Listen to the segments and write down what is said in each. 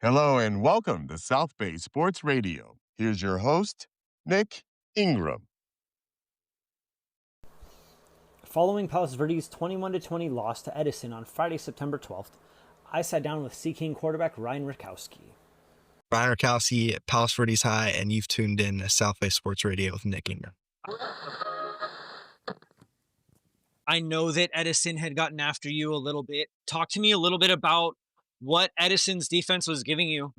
Hello and welcome to South Bay Sports Radio. Here's your host, Nick Ingram. Following Palos Verdes' 21-20 loss to Edison on Friday, September 12th, I sat down with Sea King quarterback Ryan Rakowski. Ryan Rakowski at Palos Verdes High, and you've tuned in to South Bay Sports Radio with Nick Ingram. I know that Edison had gotten after you a little bit. Talk to me a little bit about what Edison's defense was giving you.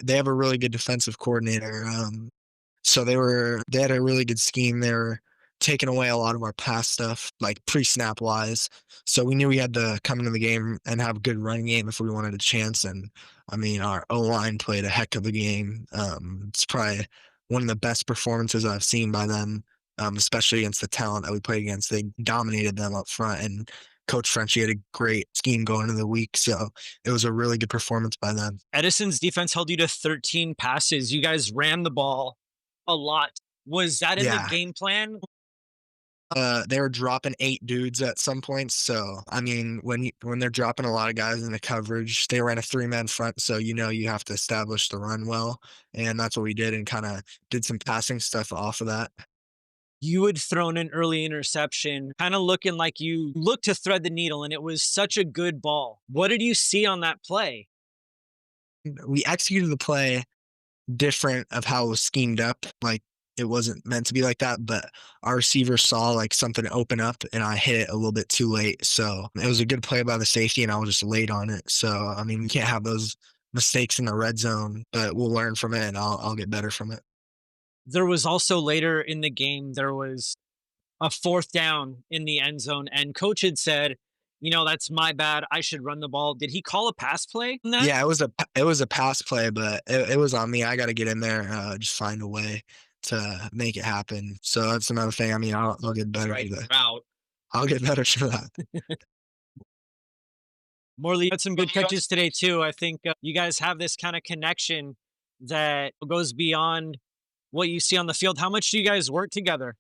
They have a really good defensive coordinator. So they had a really good scheme. They were taking away a lot of our pass stuff, like pre-snap wise. So we knew we had to come into the game and have a good running game if we wanted a chance. And I mean, our O-line played a heck of a game. It's probably one of the best performances I've seen by them, especially against the talent that we played against. They dominated them up front, and Coach Frenchie had a great scheme going into the week. So it was a really good performance by them. Edison's defense held you to 13 passes. You guys ran the ball a lot. Was that in the game plan? They were dropping 8 dudes at some points. So, I mean, when they're dropping a lot of guys in the coverage, they ran a 3-man front. So, you have to establish the run well. And that's what we did, and kind of did some passing stuff off of that. You had thrown an early interception, kind of looking like you looked to thread the needle, and it was such a good ball. What did you see on that play? We executed the play different of how it was schemed up. Like, it wasn't meant to be like that, but our receiver saw like something open up, and I hit it a little bit too late. So it was a good play by the safety, and I was just late on it. So, I mean, we can't have those mistakes in the red zone, but we'll learn from it, and I'll get better from it. There was also later in the game, there was a 4th down in the end zone, and coach had said, that's my bad. I should run the ball. Did he call a pass play on that? Yeah, it was a pass play, but it was on me. I got to get in there, just find a way to make it happen. So that's another thing. I mean, I'll get better for that. I'll get better for that. Morley had some good catches today too. I think you guys have this kind of connection that goes beyond what you see on the field. How much do you guys work together?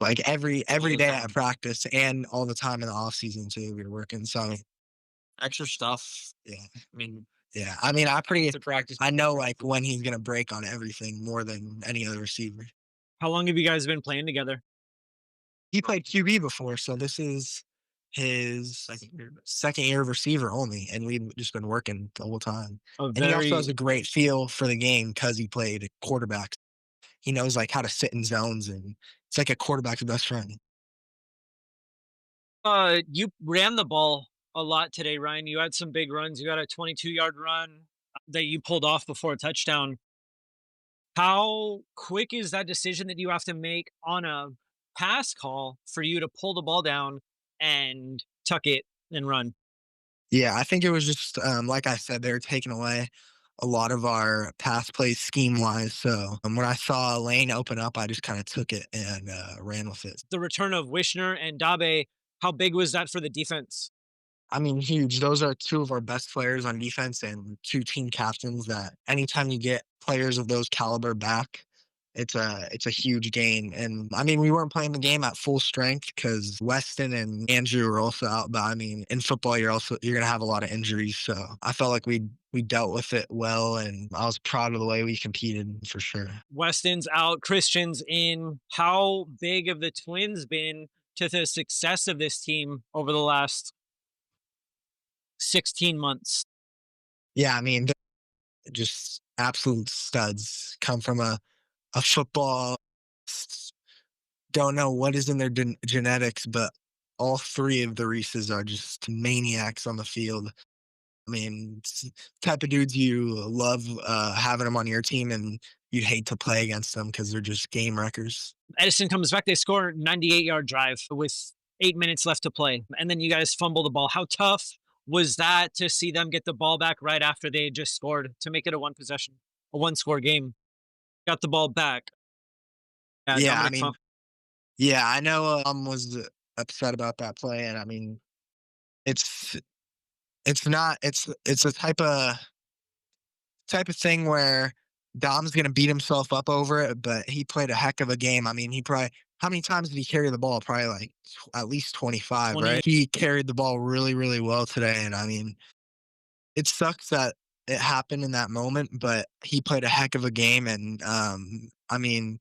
Like every day at practice, and all the time in the off season too. We were working some extra stuff. Yeah. I mean, I know like when he's going to break on everything more than any other receiver. How long have you guys been playing together? He played QB before, so this is his second year of receiver only, and we've just been working the whole time. And he also has a great feel for the game because he played quarterback. He knows like how to sit in zones, and it's like a quarterback's best friend. You ran the ball a lot today, Ryan. You had some big runs. You had a 22-yard run that you pulled off before a touchdown. How quick is that decision that you have to make on a pass call for you to pull the ball down and tuck it and run? Yeah, I think it was just, like I said, they were taking away a lot of our pass plays scheme-wise. So when I saw a lane open up, I just kind of took it and ran with it. The return of Wishner and Dabe, how big was that for the defense? I mean, huge. Those are 2 of our best players on defense, and 2 team captains that anytime you get players of those caliber back, it's a huge gain. And I mean, we weren't playing the game at full strength because Weston and Andrew were also out. But I mean, in football, you're gonna have a lot of injuries. So I felt like we dealt with it well, and I was proud of the way we competed for sure. Weston's out, Christian's in. How big have the Twins been to the success of this team over the last 16 months? Yeah, I mean, just absolute studs. Come from a football, don't know what is in their genetics, but all 3 of the Reeses are just maniacs on the field. I mean, it's the type of dudes you love having them on your team, and you'd hate to play against them because they're just game wreckers. Edison comes back. They score a 98-yard drive with 8 minutes left to play, and then you guys fumble the ball. How tough was that to see them get the ball back right after they had just scored to make it a 1-score game? Got the ball back. Yeah, I mean, I know was upset about that play, and I mean, it's a type of thing where Dom's gonna beat himself up over it, but he played a heck of a game. I mean, how many times did he carry the ball? Probably like at least 25, right? He carried the ball really, really well today, and I mean, it sucks that it happened in that moment, but he played a heck of a game, and I mean,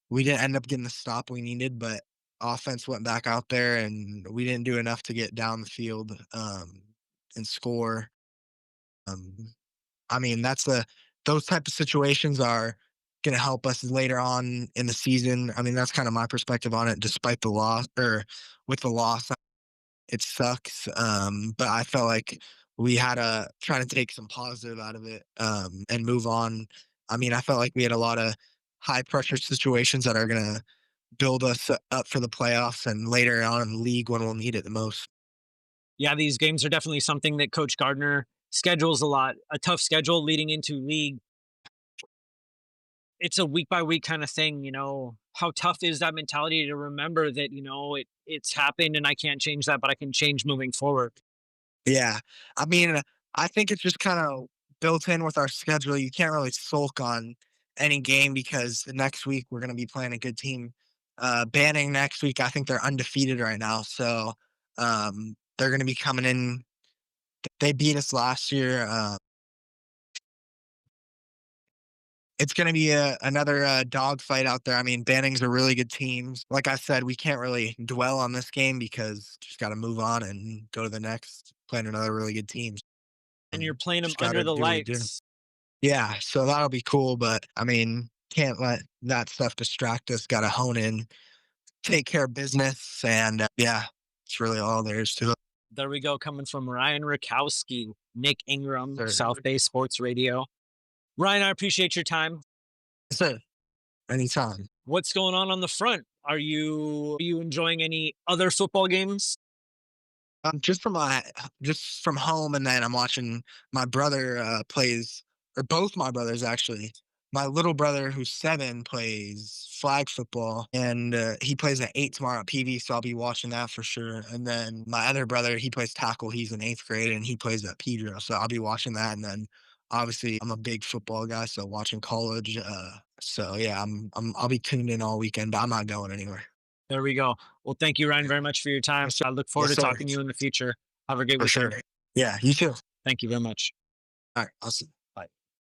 we didn't end up getting the stop we needed, but offense went back out there, and we didn't do enough to get down the field and score. Um, I mean, those type of situations are going to help us later on in the season. I mean, that's kind of my perspective on it. Despite the loss, or with the loss, it sucks. But I felt like we had to try to take some positive out of it and move on. I mean, I felt like we had a lot of high pressure situations that are going to build us up for the playoffs and later on in the league when we'll need it the most. Yeah, these games are definitely something that Coach Gardner schedules a lot. A tough schedule leading into league. It's a week by week kind of thing, you know. How tough is that mentality to remember that, you know, it's happened and I can't change that, but I can change moving forward. Yeah. I mean, I think it's just kind of built in with our schedule. You can't really sulk on any game because the next week we're going to be playing a good team. Banning next week, I think they're undefeated right now. So they're going to be coming in. They beat us last year. It's going to be another dog fight out there. I mean, Banning's a really good team. Like I said, we can't really dwell on this game because just got to move on and go to the next, playing another really good team. And you're playing them Just under gotta the do what we do. lights. Yeah, so that'll be cool, but I mean, can't let that stuff distract us. Gotta hone in, take care of business, and yeah, it's really all there is to it. There we go, coming from Ryan Rakowski, Nick Ingram, Sir. South Bay Sports Radio. Ryan, I appreciate your time. Sir, anytime. What's going on the front? Are you enjoying any other football games? Just just from home, and then I'm watching my brother plays, or both my brothers actually. My little brother, who's 7, plays flag football, and he plays at 8 tomorrow at PV, so I'll be watching that for sure. And then my other brother, he plays tackle. He's in 8th grade, and he plays at Pedro, so I'll be watching that. And then obviously, I'm a big football guy, so watching college. So yeah, I'll be tuned in all weekend, but I'm not going anywhere. There we go. Well, thank you, Ryan, very much for your time. Yes, sir. I look forward Yes, to sir. talking to you in the future. Have a great For sure. weekend. Yeah, you too. Thank you very much. All right, awesome.